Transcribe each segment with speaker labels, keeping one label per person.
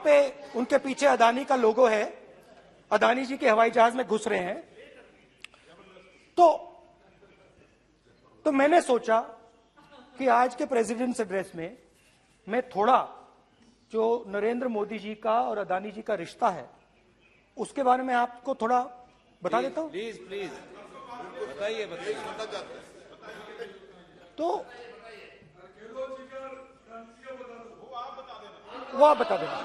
Speaker 1: पे उनके पीछे अदानी का लोगो है, अदानी जी के हवाई जहाज में घुस रहे हैं। तो मैंने सोचा कि आज के प्रेसिडेंट्स एड्रेस में मैं थोड़ा जो नरेंद्र मोदी जी का और अदानी जी का रिश्ता है उसके बारे में आपको थोड़ा बता देता हूं।
Speaker 2: प्लीज प्लीज बताइए बताइए।
Speaker 1: तो वो आप बता देना।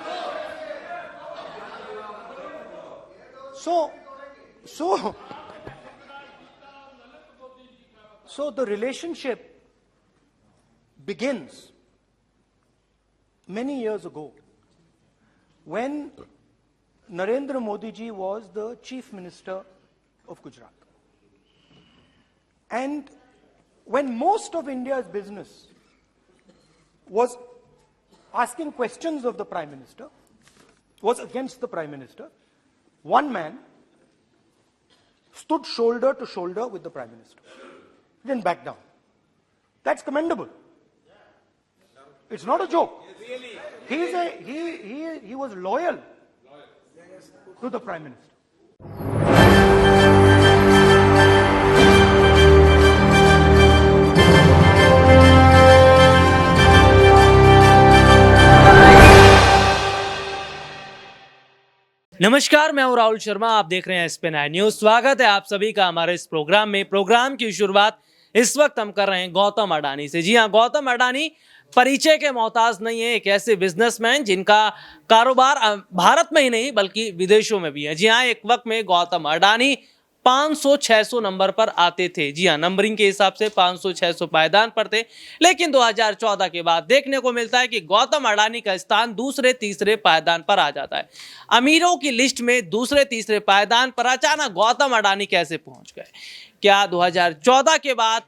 Speaker 1: So the relationship begins many years ago when Narendra Modi ji was the Chief Minister of Gujarat. And when most of India's business was asking questions of the Prime Minister, was against the Prime Minister, one man stood shoulder to shoulder with the Prime Minister. He didn't back down. That's commendable. It's not a joke. He was loyal to the Prime Minister.
Speaker 3: नमस्कार, मैं हूं राहुल शर्मा। आप देख रहे हैं SPN news. स्वागत है आप सभी का हमारे इस प्रोग्राम में। प्रोग्राम की शुरुआत इस वक्त हम कर रहे हैं गौतम अडानी से। जी हां, गौतम अडानी परिचय के मोहताज नहीं है, एक ऐसे बिजनेसमैन जिनका कारोबार भारत में ही नहीं बल्कि विदेशों में भी है। जी हां, एक वक्त में गौतम अडानी 500-600 नंबर पर आते थे। जी हां, नंबरिंग के हिसाब से 500-600 पायदान पर थे। लेकिन 2014 के बाद देखने को मिलता है कि गौतम अडानी का स्थान दूसरे तीसरे पायदान पर आ जाता है। अमीरों की लिस्ट में दूसरे तीसरे पायदान पर अचानक गौतम अडानी कैसे पहुंच गए? क्या 2014 के बाद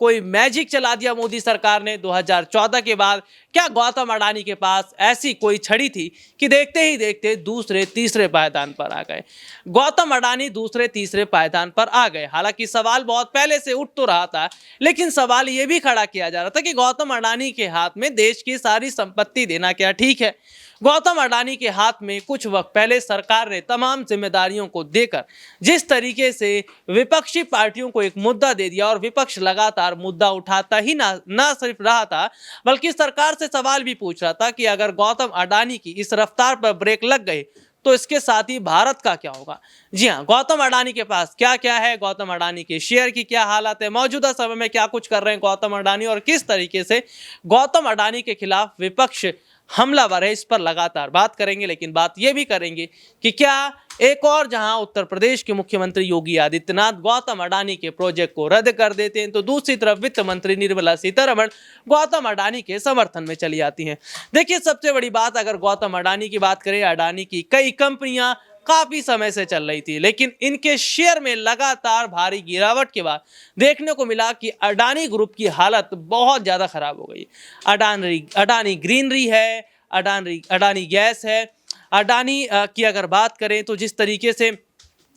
Speaker 3: कोई मैजिक चला दिया मोदी सरकार ने? 2014 के बाद क्या गौतम अडानी के पास ऐसी कोई छड़ी थी कि देखते ही देखते दूसरे तीसरे पायदान पर आ गए? गौतम अडानी दूसरे तीसरे पायदान पर आ गए। हालांकि सवाल बहुत पहले से उठ तो रहा था, लेकिन सवाल यह भी खड़ा किया जा रहा था कि गौतम अडानी के हाथ में देश की सारी संपत्ति देना क्या ठीक है? गौतम अडानी के हाथ में कुछ वक्त पहले सरकार ने तमाम जिम्मेदारियों को देकर जिस तरीके से विपक्षी पार्टियों को एक मुद्दा दे दिया और विपक्ष लगातार मुद्दा उठाता ही ना सिर्फ रहा था बल्कि सरकार से सवाल भी पूछ रहा था कि अगर गौतम अडानी की इस रफ्तार पर ब्रेक लग गए तो इसके साथ ही भारत का क्या होगा? जी हां, गौतम अडानी के पास क्या क्या है, गौतम अडानी के शेयर की क्या हालत है, मौजूदा समय में क्या कुछ कर रहे हैं गौतम अडानी और किस तरीके से गौतम अडानी के खिलाफ विपक्ष हमलावर है, इस पर लगातार बात करेंगे। लेकिन बात यह भी करेंगे कि क्या एक और जहां उत्तर प्रदेश के मुख्यमंत्री योगी आदित्यनाथ गौतम अडानी के प्रोजेक्ट को रद्द कर देते हैं तो दूसरी तरफ वित्त मंत्री निर्मला सीतारमण गौतम अडानी के समर्थन में चली आती हैं। देखिए, सबसे बड़ी बात अगर गौतम अडानी की बात करें, अडानी की कई कंपनियां काफी समय से चल रही थी, लेकिन इनके शेयर में लगातार भारी गिरावट के बाद देखने को मिला कि अडानी ग्रुप की हालत बहुत ज्यादा खराब हो गई। अडानी ग्रीनरी है, अडानी गैस है, अडानी की अगर बात करें तो जिस तरीके से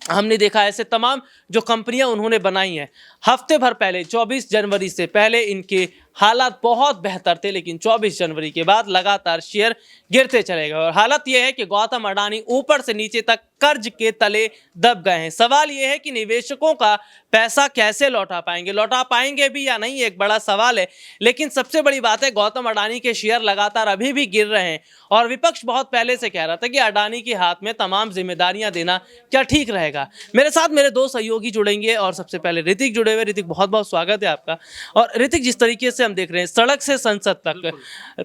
Speaker 3: हमने देखा ऐसे तमाम जो कंपनियां उन्होंने बनाई हैं, हफ्ते भर पहले 24 जनवरी से पहले इनके हालात बहुत बेहतर थे, लेकिन 24 जनवरी के बाद लगातार शेयर गिरते चले गए और हालत यह है कि गौतम अडानी ऊपर से नीचे तक कर्ज के तले दब गए हैं। सवाल यह है कि निवेशकों का पैसा कैसे लौटा पाएंगे भी या नहीं, एक बड़ा सवाल है। लेकिन सबसे बड़ी बात है गौतम अडानी के शेयर लगातार अभी भी गिर रहे हैं और विपक्ष बहुत पहले से कह रहा था कि अडानी के हाथ में तमाम जिम्मेदारियां देना क्या ठीक रहेगा। मेरे साथ मेरे दो सहयोगी जुड़ेंगे और सबसे पहले ऋतिक जुड़े हुए। ऋतिक, बहुत बहुत स्वागत है आपका। और ऋतिक, जिस तरीके से हम देख रहे हैं सड़क से संसद तक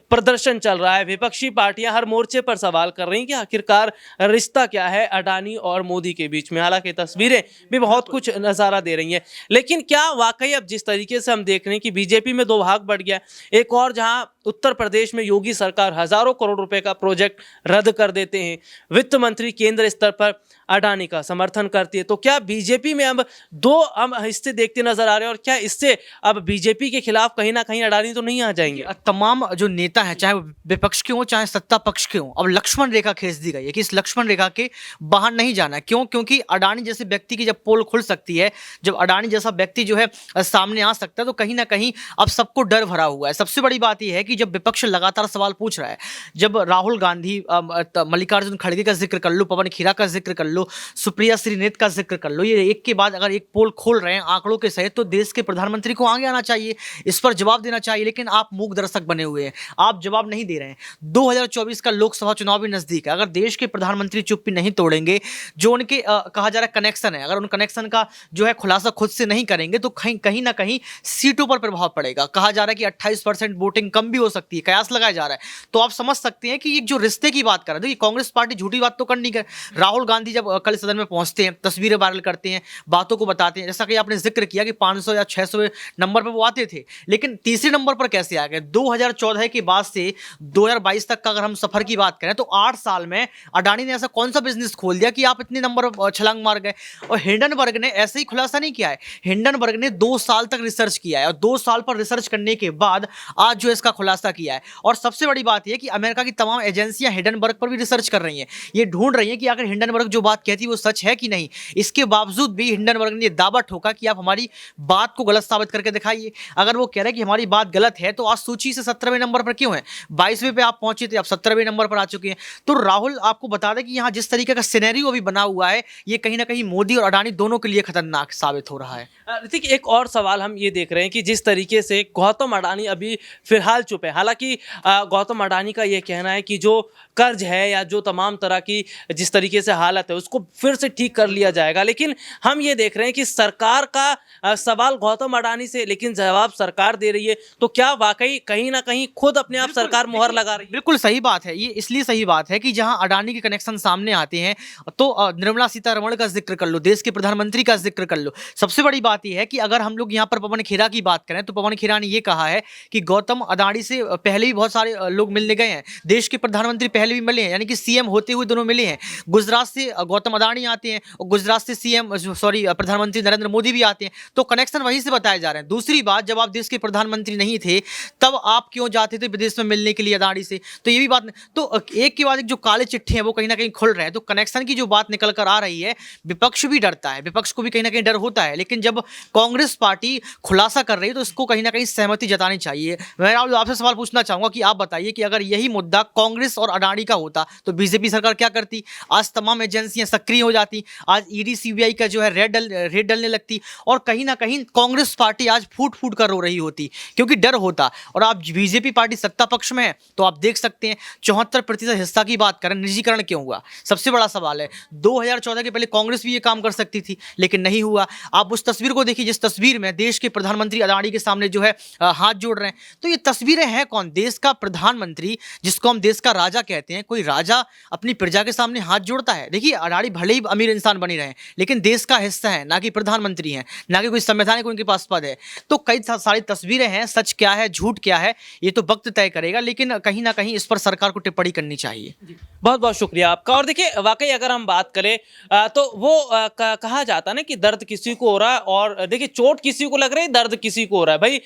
Speaker 3: प्रदर्शन चल रहा है, विपक्षी पार्टियां हर मोर्चे पर सवाल कर रही हैं कि आखिरकार रिश्ता क्या है अडानी और मोदी के बीच में। हालांकि तस्वीरें भी बहुत कुछ नजारा दे रही हैं, लेकिन क्या वाकई अब जिस तरीके से हम देख रहे हैं कि बीजेपी में दो भाग बढ़ गया, एक और जहां उत्तर प्रदेश में योगी सरकार हजारों करोड़ रुपए का प्रोजेक्ट रद्द कर देते हैं, वित्त मंत्री केंद्र स्तर पर अडानी का समर्थन करती है, तो क्या बीजेपी में अब दो हिस्से देखते नजर आ रहे हैं और क्या इससे अब बीजेपी के खिलाफ कहीं ना कहीं अडानी तो नहीं आ जाएंगे?
Speaker 4: तमाम जो नेता हैं, चाहे विपक्ष के हों चाहे सत्ता पक्ष के हों, अब लक्ष्मण रेखा खींच दी गई है कि इस लक्ष्मण रेखा के बाहर नहीं जाना। क्यों? क्योंकि अडानी जैसे व्यक्ति की जब पोल खुल सकती है, जब अडानी जैसा व्यक्ति जो है सामने आ सकता है, तो कहीं ना कहीं अब सबको डर भरा हुआ है। सबसे बड़ी बात यह है कि जब विपक्ष लगातार सवाल पूछ रहा है, जब राहुल गांधी, मल्लिकार्जुन खड़गे का जिक्र कर लो, पवन खेरा का जिक्र कर लो, सुप्रिया श्रीनेत का जिक्र कर लो, ये एक के बाद अगर एक पोल खोल रहे हैं आंकड़ों के सहित, तो देश के प्रधानमंत्री को आगे आना चाहिए, इस पर जवाब देना चाहिए। लेकिन आप मूक दर्शक बने हुए हैं, आप जवाब नहीं दे रहे हैं। 2024 का लोकसभा चुनाव भी नजदीक है। अगर देश के प्रधानमंत्री चुप्पी नहीं तोड़ेंगे, जो उनके कहा जा रहा है कनेक्शन है, अगर उन कनेक्शन का जो है खुलासा खुद से नहीं करेंगे, तो कहीं ना कहीं सीटों पर प्रभाव पड़ेगा। कहा जा रहा है कि 28% वोटिंग कम भी हो सकती है, कयास लगाया जा रहा है। तो आप समझ सकते हैं कि ये जो रिश्ते की बात कर रहे हैं, देखिए कांग्रेस पार्टी झूठी बात तो कर नहीं कर। राहुल गांधी जब कल सदन में पहुंचते हैं, तस्वीरें वायरल करते हैं, बातों को बताते हैं, जैसा कि आपने जिक्र किया कि 500 या 600 नंबर पर वो आते थे, लेकिन तीसरे नंबर पर कैसे आ गए? 2014 के बाद से 2022 तक का अगर हम सफर की बात करें, तो 8 साल में अडानी ने ऐसा कौन सा बिजनेस खोल दिया कि आप इतने नंबर छलांग मार गए? और हिंडनबर्ग ने ऐसे ही खुलासा नहीं किया है। हिंडनबर्ग ने 2 साल तक रिसर्च किया है, और 2 साल पर रिसर्च करने के बाद आज जो इसका खुलासा किया है। और सबसे बड़ी बात यह कि अमेरिका की तमाम एजेंसियां हिंडनबर्ग पर भी रिसर्च कर रही हैं, ये ढूंढ रही हैं कि आखिर हिंडनबर्ग जो बात कहती है वो सच है कि नहीं। इसके बावजूद भी हिंडनबर्ग ने दावा ठोका कि आप हमारी बात को गलत साबित करके दिखाइए। अगर वो कह रहे हैं कि हमारी बात गलत है, तो आज सूची से 17वें नंबर पर क्यों है? 22वें पे आप पहुंचे थे, आप 17वें नंबर पर आ चुके हैं। तो राहुल, आपको बता दें कि यहाँ जिस तरीके का सिनेरियो अभी बना हुआ है, ये कहीं ना कहीं मोदी और अडानी दोनों के लिए खतरनाक साबित हो रहा है।
Speaker 3: ऋतिक, एक और सवाल हम ये देख रहे हैं कि जिस तरीके से गौतम अडानी अभी फिलहाल चुप है, हालांकि गौतम अडानी का ये कहना है कि जो कर्ज है या जो तमाम तरह की जिस तरीके से हालत है उसको फिर से ठीक कर लिया जाएगा, लेकिन हम ये देख रहे हैं कि सरकार का सवाल गौतम अडानी से, लेकिन जवाब सरकार दे रही है। तो क्या वाकई कहीं ना कहीं खुद अपने आप सरकार मुहर लगा रही है?
Speaker 4: बिल्कुल सही बात है। ये इसलिए सही बात है कि जहां अडानी के कनेक्शन सामने आते हैं, तो निर्मला सीतारमण का जिक्र कर लो, देश के प्रधानमंत्री का जिक्र कर लो। सबसे बड़ी बात यह है कि अगर हम लोग यहाँ पर पवन खेरा की बात करें, तो पवन खेरा ने यह कहा है कि गौतम अडानी से पहले भी बहुत सारे लोग मिलने गए हैं, देश के प्रधानमंत्री पहले भी मिले हैं, यानी कि सीएम होते हुए दोनों मिले हैं। गुजरात से गौतम अडानी आते हैं और गुजरात से प्रधानमंत्री नरेंद्र मोदी भी आते हैं, तो कनेक्शन वहीं से बताए जा रहे हैं। दूसरी बात, जब आप देश के प्रधानमंत्री नहीं थे, तब आप क्यों जाते थे विदेश में मिलने के लिए अडानी से? तो ये भी बात, तो एक के बाद एक जो काले चिट्ठे हैं वो कहीं ना कहीं खुल रहे हैं। तो कनेक्शन की जो बात निकल कर आ रही है, विपक्ष भी डरता है, विपक्ष को भी कहीं ना कहीं डर होता है, लेकिन जब कांग्रेस पार्टी खुलासा कर रही है, तो इसको कहीं ना कहीं सहमति जतानी चाहिए। मैं राहुल आपसे सवाल पूछना चाहूंगा कि आप बताइए कि अगर यही मुद्दा कांग्रेस और अडानी का होता, तो बीजेपी सरकार क्या करती? आज तमाम एजेंसियां सक्रिय हो जाती, आज ईडी सीबीआई का जो है रेड डलने लगती, और कहीं ना कहीं कांग्रेस पार्टी आज फूट फूट कर रो रही होती, क्योंकि डर होता। और आप बीजेपी पार्टी सत्ता पक्ष में है, तो आप देख सकते हैं 74% हिस्सा की बात करें, निजीकरण क्यों हुआ? सबसे बड़ा सवाल है। 2014 के पहले कांग्रेस भी ये काम कर सकती थी, लेकिन नहीं हुआ। आप उस तस्वीर को देखिए जिस तस्वीर में देश के प्रधानमंत्री अडानी के सामने जो है हाथ जोड़ रहे हैं, तो ये तस्वीरें हैं कौन? देश का प्रधानमंत्री, जिसको हम देश का राजा कहते हैं। कोई राजा अपनी प्रजा के सामने हाथ जोड़ता है? देखिए, अडानी भले ही अमीर इंसान बने रहे, लेकिन देश का हिस्सा है, ना कि प्रधानमंत्री हैं, ना कि कोई संवैधानिक उनके पास पद है। तो कई सारी तस्वीरें हैं, सच क्या है झूठ क्या है ये तो वक्त तय करेगा, लेकिन कहीं ना कहीं इस पर सरकार को टिप्पणी करनी चाहिए।
Speaker 3: बहुत बहुत शुक्रिया आपका। और देखिए, वाकई अगर हम बात करें तो वो कहा जाता है ना कि दर्द किसी को हो रहा है, और देखिए चोट किसी को लग रही है, दर्द किसी को हो रहा है। भाई,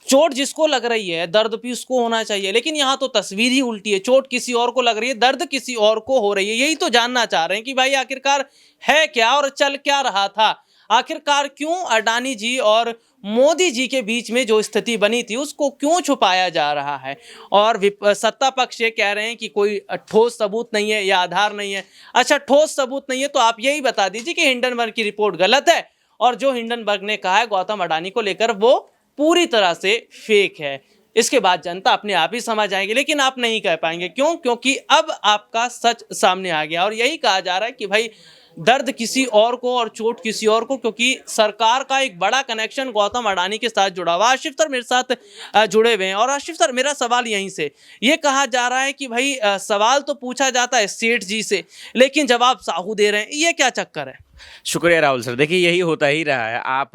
Speaker 3: चोट जिसको लग रही है, दर्द भी उसको होना चाहिए, लेकिन यहाँ तो तस्वीर ही उल्टी है। चोट किसी और को लग रही है, दर्द किसी और को हो रही है। यही तो जानना चाह रहे हैं कि भाई आखिरकार है क्या और चल क्या रहा था? आखिरकार क्यों अडानी जी और मोदी जी के बीच में जो स्थिति बनी थी उसको क्यों छुपाया जा रहा है? और सत्ता पक्ष ये कह रहे हैं कि कोई ठोस सबूत नहीं है या आधार नहीं है। अच्छा, ठोस सबूत नहीं है तो आप यही बता दीजिए कि हिंडनबर्ग की रिपोर्ट गलत है, और जो हिंडनबर्ग ने कहा है गौतम अडानी को लेकर वो पूरी तरह से फेक है। इसके बाद जनता अपने आप ही समझ आएगी, लेकिन आप नहीं कह पाएंगे। क्यों? क्योंकि अब आपका सच सामने आ गया, और यही कहा जा रहा है कि भाई दर्द किसी और को और चोट किसी और को, क्योंकि सरकार का एक बड़ा कनेक्शन गौतम अडानी के साथ जुड़ा हुआ। आशिफ सर मेरे साथ जुड़े हुए हैं, और आशिफ सर, मेरा सवाल यहीं से ये कहा जा रहा है कि भाई सवाल तो पूछा जाता है सेठ जी से, लेकिन जवाब साहू दे रहे हैं, ये क्या चक्कर है?
Speaker 2: शुक्रिया राहुल सर। देखिए, यही होता ही रहा है। आप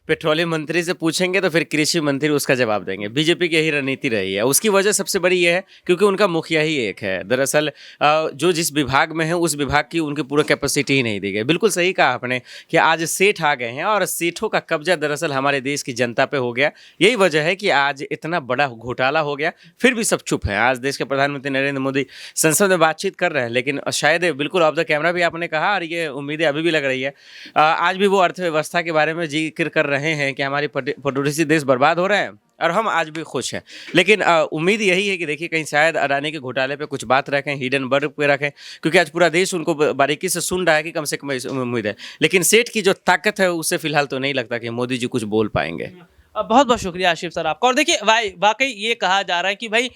Speaker 2: पेट्रोलियम मंत्री से पूछेंगे तो फिर कृषि मंत्री उसका जवाब देंगे। बीजेपी की यही रणनीति रही है। उसकी वजह सबसे बड़ी ये है क्योंकि उनका मुखिया ही एक है। दरअसल जो जिस विभाग में है उस विभाग की उनकी पूरी कैपेसिटी सीट ही नहीं दी गई। बिल्कुल सही कहा आपने कि आज सेठ आ गए हैं और सेठों का कब्जा दरअसल हमारे देश की जनता पे हो गया। यही वजह है कि आज इतना बड़ा घोटाला हो गया, फिर भी सब चुप हैं। आज देश के प्रधानमंत्री नरेंद्र मोदी संसद में बातचीत कर रहे हैं, लेकिन शायद बिल्कुल ऑफ द कैमरा भी आपने कहा और ये उम्मीदें अभी भी लग रही है। आज भी वो अर्थव्यवस्था के बारे में जिक्र कर रहे हैं कि हमारे पड़ोसी देश बर्बाद हो रहे हैं और हम आज भी खुश हैं। लेकिन उम्मीद यही है कि देखिए कहीं शायद अडानी के घोटाले पे कुछ बात रखें, हिडन वर्ड पे रखें, क्योंकि आज पूरा देश उनको बारीकी से सुन रहा है कि कम से कम उम्मीद है। लेकिन सेठ की जो ताकत है उससे फिलहाल तो नहीं लगता कि मोदी जी कुछ बोल पाएंगे।
Speaker 3: बहुत बहुत शुक्रिया आशिफ सर आपका। और देखिए वाकई ये कहा जा रहा है कि भाई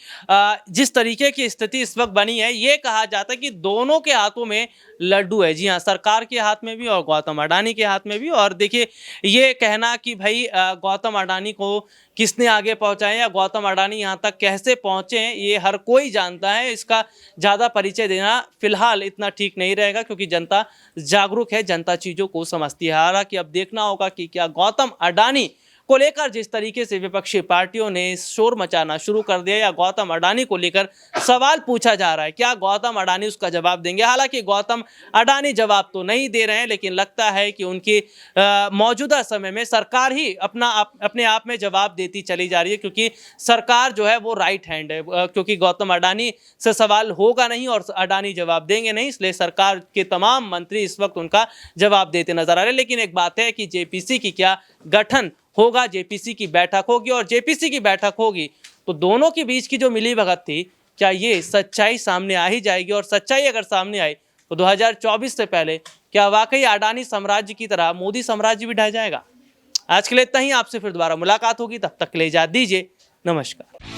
Speaker 3: जिस तरीके की स्थिति इस वक्त बनी है, ये कहा जाता है कि दोनों के हाथों में लड्डू है। जी हाँ, सरकार के हाथ में भी और गौतम अडानी के हाथ में भी। और देखिए ये कहना कि भाई गौतम अडानी को किसने आगे पहुंचाया या गौतम अडानी यहाँ तक कैसे पहुंचे हैं, ये हर कोई जानता है। इसका ज़्यादा परिचय देना फिलहाल इतना ठीक नहीं रहेगा, क्योंकि जनता जागरूक है, जनता चीज़ों को समझती है। हालांकि अब देखना होगा कि क्या गौतम अडानी को लेकर जिस तरीके से विपक्षी पार्टियों ने शोर मचाना शुरू कर दिया या गौतम अडानी को लेकर सवाल पूछा जा रहा है, क्या गौतम अडानी उसका जवाब देंगे। हालांकि गौतम अडानी जवाब तो नहीं दे रहे हैं, लेकिन लगता है कि उनकी मौजूदा समय में सरकार ही अपने आप में जवाब देती चली जा रही है, क्योंकि सरकार जो है वो राइट हैंड है। क्योंकि गौतम अडानी से सवाल होगा नहीं और अडानी जवाब देंगे नहीं, इसलिए सरकार के तमाम मंत्री इस वक्त उनका जवाब देते नजर आ रहे हैं। लेकिन एक बात है कि जेपीसी की क्या गठन होगा, जेपीसी की बैठक होगी, और जेपीसी की बैठक होगी तो दोनों के बीच की जो मिलीभगत थी, क्या ये सच्चाई सामने आ ही जाएगी। और सच्चाई अगर सामने आई तो 2024 से पहले क्या वाकई अडानी साम्राज्य की तरह मोदी साम्राज्य भी ढह जाएगा। आज के लिए इतना ही, आपसे फिर दोबारा मुलाकात होगी, तब तक के लिए इजाजत दीजिए, नमस्कार।